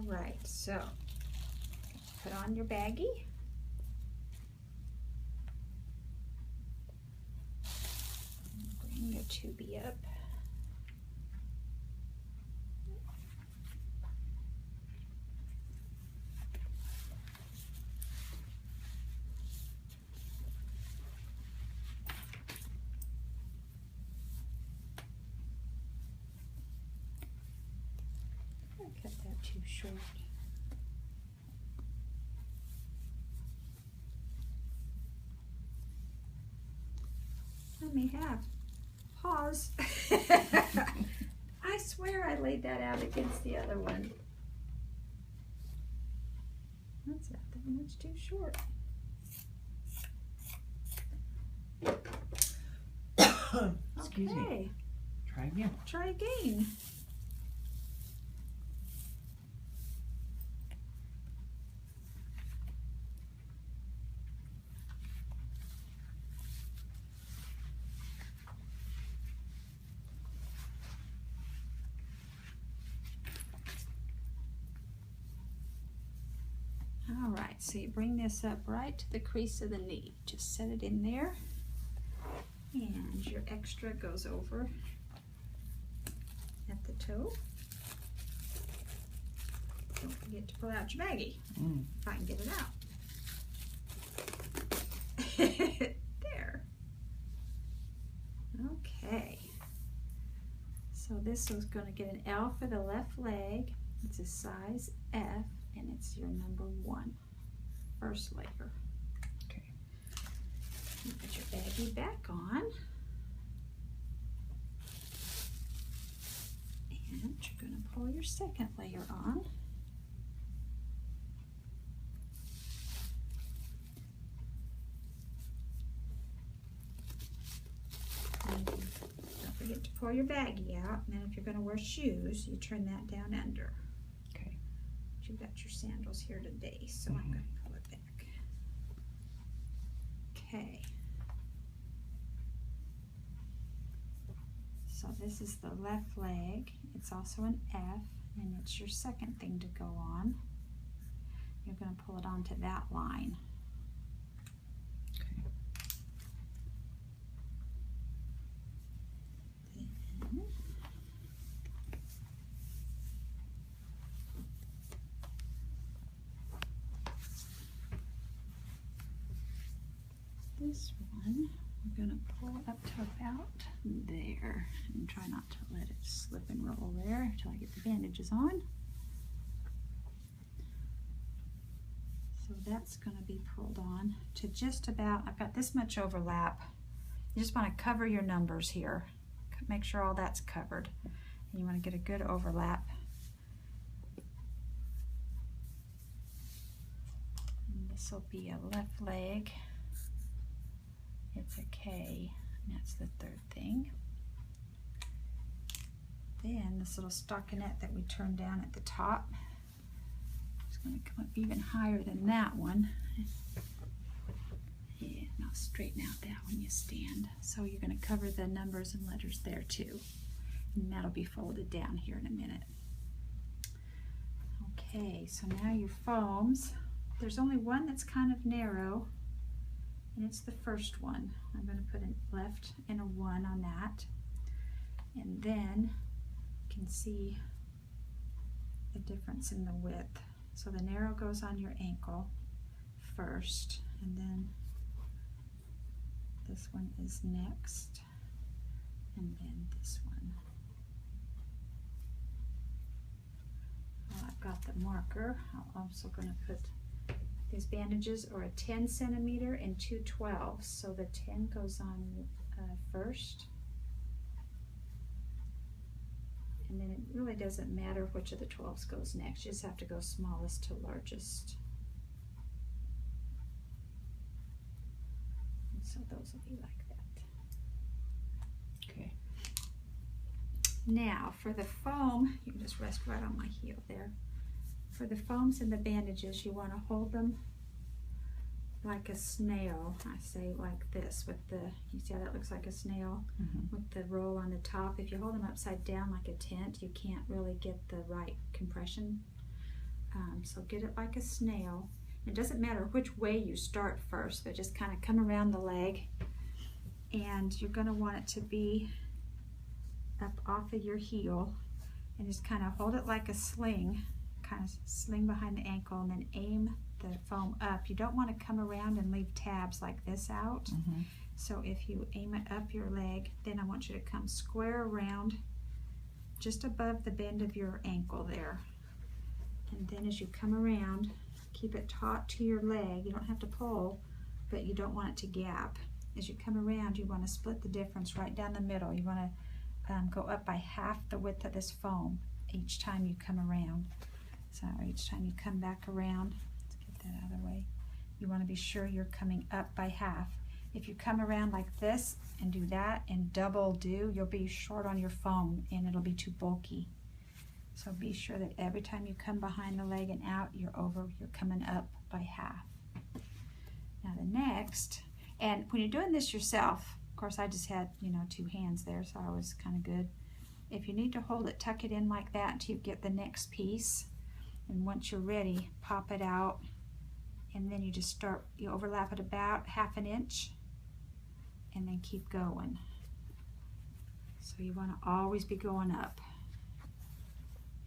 right, so put on your baggie. Bring your tubie up. I cut that too short. Let me have. Pause. I swear I laid that out against the other one. That's not that much too short. Excuse me. Try again. Try again. All right, so you bring this up right to the crease of the knee. Just set it in there. And your extra goes over at the toe. Don't forget to pull out your baggie, if I can get it out. There. Okay. So this was going to get an L for the left leg. It's a size F, and it's your number 1, first layer. Okay. You put your baggie back on. And you're going to pull your second layer on. And don't forget to pull your baggie out. And then if you're going to wear shoes, you turn that down under. Okay. But you've got your sandals here today, so I'm going to pull it back. Okay. So this is the left leg. It's also an F, and it's your second thing to go on. You're going to pull it onto that line. Okay. Then this one, we're going to pull up to about there and try not to let it slip and roll there until I get the bandages on. So that's going to be pulled on to just about, I've got this much overlap. You just want to cover your numbers here. Make sure all that's covered. And you want to get a good overlap. And this will be a left leg. It's a K, and that's the third thing. Then this little stockinette that we turned down at the top is going to come up even higher than that one. And I'll straighten out that when you stand. So you're going to cover the numbers and letters there too. And that'll be folded down here in a minute. Okay, so now your foams. There's only one that's kind of narrow. And it's the first one. I'm going to put a left and a 1 on that. And then you can see the difference in the width. So the narrow goes on your ankle first, and then this one is next, and then this one. Well, I've got the marker. I'm also going to put these bandages are a 10 centimeter and 2 12s, so the 10 goes on first. And then it really doesn't matter which of the 12s goes next. You just have to go smallest to largest. And so those will be like that. Okay. Now for the foam, you can just rest right on my heel there. For the foams and the bandages, you want to hold them like a snail. I say like this with the, you see how that looks like a snail? With the roll on the top. If you hold them upside down like a tent, you can't really get the right compression So get it like a snail. It doesn't matter which way you start first, but just kind of come around the leg, and you're going to want it to be up off of your heel, and just kind of hold it like a sling, kind of sling behind the ankle, and then aim the foam up. You don't want to come around and leave tabs like this out. Mm-hmm. So if you aim it up your leg, then I want you to come square around just above the bend of your ankle there. And then as you come around, keep it taut to your leg. You don't have to pull, but you don't want it to gap. As you come around, you want to split the difference right down the middle. You want to go up by half the width of this foam each time you come around. So each time you come back around, let's get that out of the way, you want to be sure you're coming up by half. If you come around like this and do that and double do, you'll be short on your foam and it'll be too bulky. So be sure that every time you come behind the leg and out, you're coming up by half. Now the next, and when you're doing this yourself, of course I just had, 2 hands there, so I was kind of good. If you need to hold it, tuck it in like that until you get the next piece. And once you're ready, pop it out, and then you just you overlap it about 1/2 inch, and then keep going. So you want to always be going up.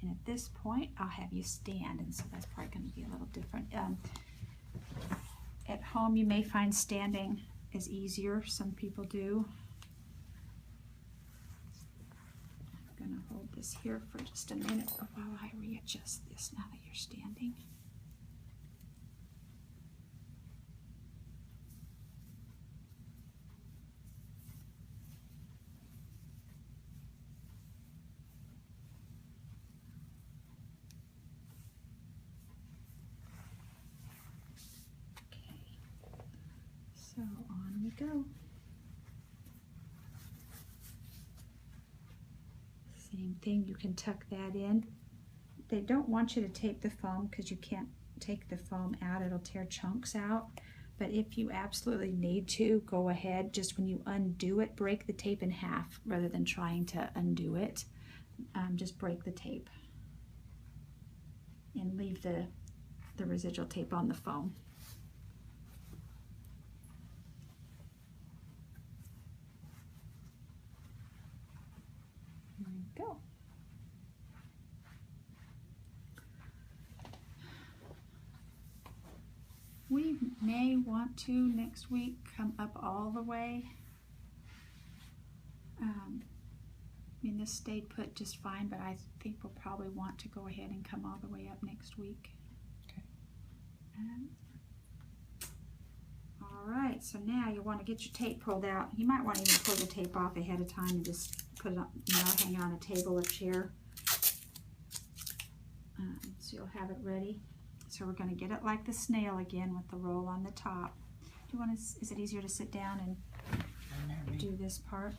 And at this point, I'll have you stand, and so that's probably going to be a little different. At home, you may find standing is easier. Some people do. I'm going to hold this here for just a minute while I readjust this now that you're standing. So on we go. Same thing, you can tuck that in. They don't want you to tape the foam because you can't take the foam out, it'll tear chunks out. But if you absolutely need to, go ahead. Just when you undo it, break the tape in half rather than trying to undo it. Just break the tape and leave the residual tape on the foam. Go. We may want to next week come up all the way. This stayed put just fine, but I think we'll probably want to go ahead and come all the way up next week. Okay. All right, so now you want to get your tape pulled out. You might want to even pull the tape off ahead of time and just put it on, hang it on a table or chair. So you'll have it ready. So we're going to get it like the snail again with the roll on the top. Do you want to? Is it easier to sit down and do this part?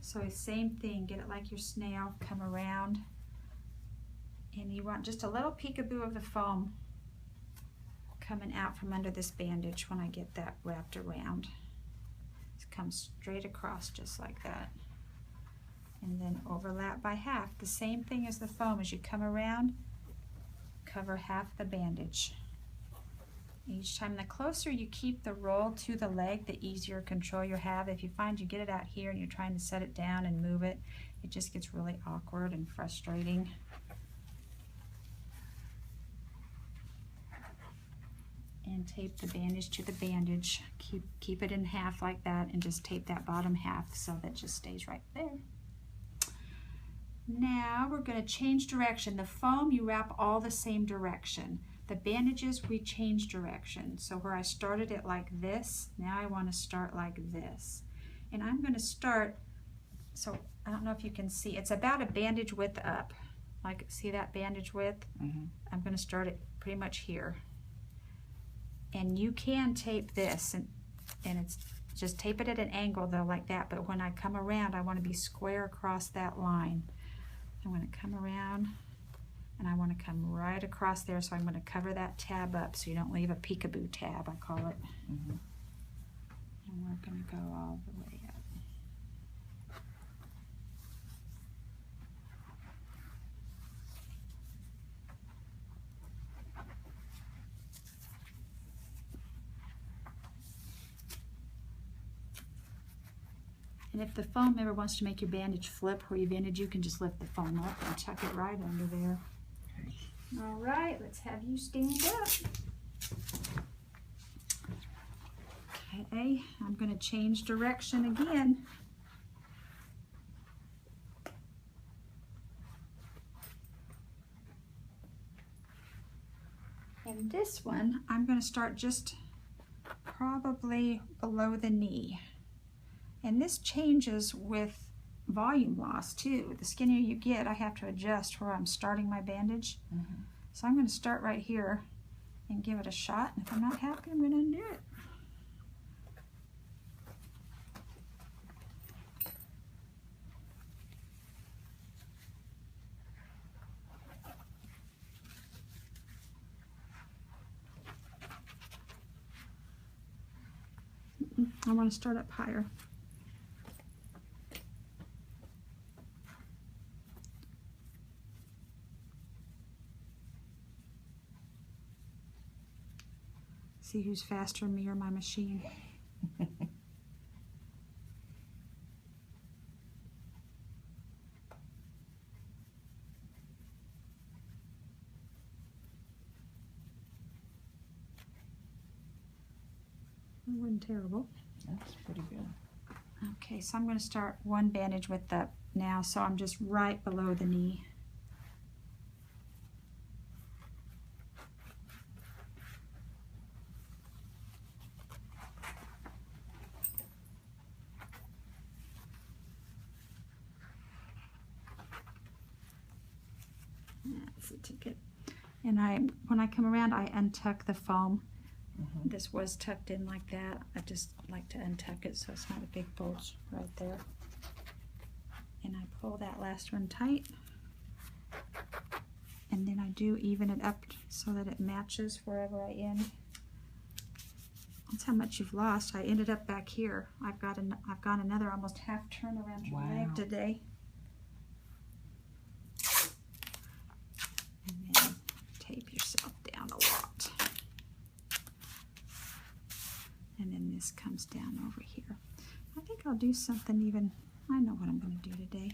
So same thing. Get it like your snail. Come around, and you want just a little peekaboo of the foam coming out from under this bandage when I get that wrapped around. Just come straight across just like that. And then overlap by half. The same thing as the foam. As you come around, cover half the bandage. Each time, the closer you keep the roll to the leg, the easier control you have. If you find you get it out here and you're trying to set it down and move it, it just gets really awkward and frustrating. And tape the bandage to the bandage. Keep it in half like that, and just tape that bottom half so that it just stays right there. Now we're going to change direction. The foam, you wrap all the same direction. The bandages, we change direction. So where I started it like this, now I want to start like this. And I'm going to start, so I don't know if you can see, it's about a bandage width up. Like, see that bandage width? Mm-hmm. I'm going to start it pretty much here. And you can tape this, and it's just tape it at an angle though, like that. But when I come around, I want to be square across that line. I'm going to come around, and I want to come right across there. So I'm going to cover that tab up so you don't leave a peekaboo tab, I call it. Mm-hmm. And we're going to go all the way up. And if the foam ever wants to make your bandage flip where you bandage, you can just lift the foam up and tuck it right under there. All right, let's have you stand up. Okay, I'm going to change direction again. And this one, I'm going to start just probably below the knee. And this changes with volume loss too. The skinnier you get, I have to adjust where I'm starting my bandage. So I'm going to start right here and give it a shot. And if I'm not happy, I'm going to undo it. I want to start up higher. See who's faster, me or my machine. That wasn't terrible. That's pretty good. Okay, so I'm going to start one bandage width up now, so I'm just right below the knee. That's the ticket. And when I come around, I untuck the foam. This was tucked in like that. I just like to untuck it so it's not a big bulge right there. And I pull that last one tight. And then I do even it up so that it matches wherever I end. That's how much you've lost. I ended up back here. I've gone another almost half turn around your leg today. And then tape yourself down a lot. And then this comes down over here. I think I'll do something even, I know what I'm going to do today.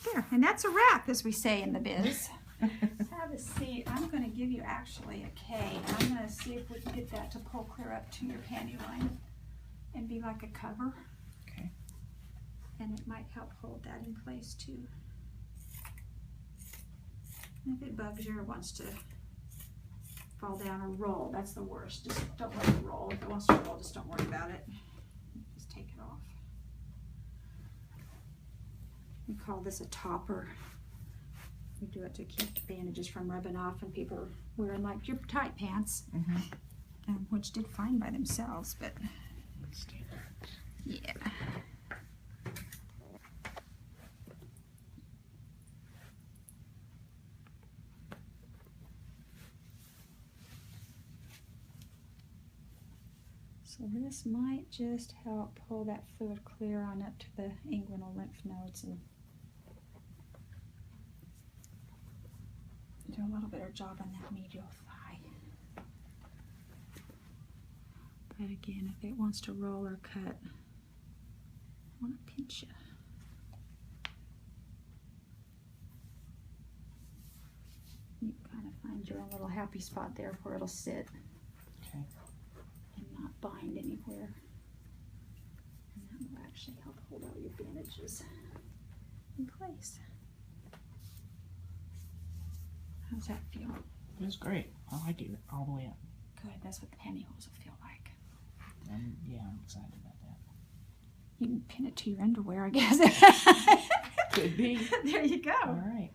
There, and that's a wrap, as we say in the biz. Have a seat. I'm going to give you actually a K. And I'm going to see if we can get that to pull clear up to your panty line and be like a cover. Okay. And it might help hold that in place too. And if it bugs you or wants to fall down or roll, that's the worst. Just don't let it roll. If it wants to roll, just don't worry about it. Just take it off. We call this a topper. We do it to keep the bandages from rubbing off, and people are wearing like your tight pants, which did fine by themselves, but yeah. So this might just help pull that fluid clear on up to the inguinal lymph nodes and do a little better job on that medial thigh. But again, if it wants to roll or cut, I want to pinch you. You kind of find your own little happy spot there where it'll sit. Okay. And not bind anywhere. And that will actually help hold all your bandages in place. How's that feel? It was great. I like it all the way up. Good, that's what the pantyhose will feel like. Yeah, I'm excited about that. You can pin it to your underwear, I guess. Could be. There you go. All right.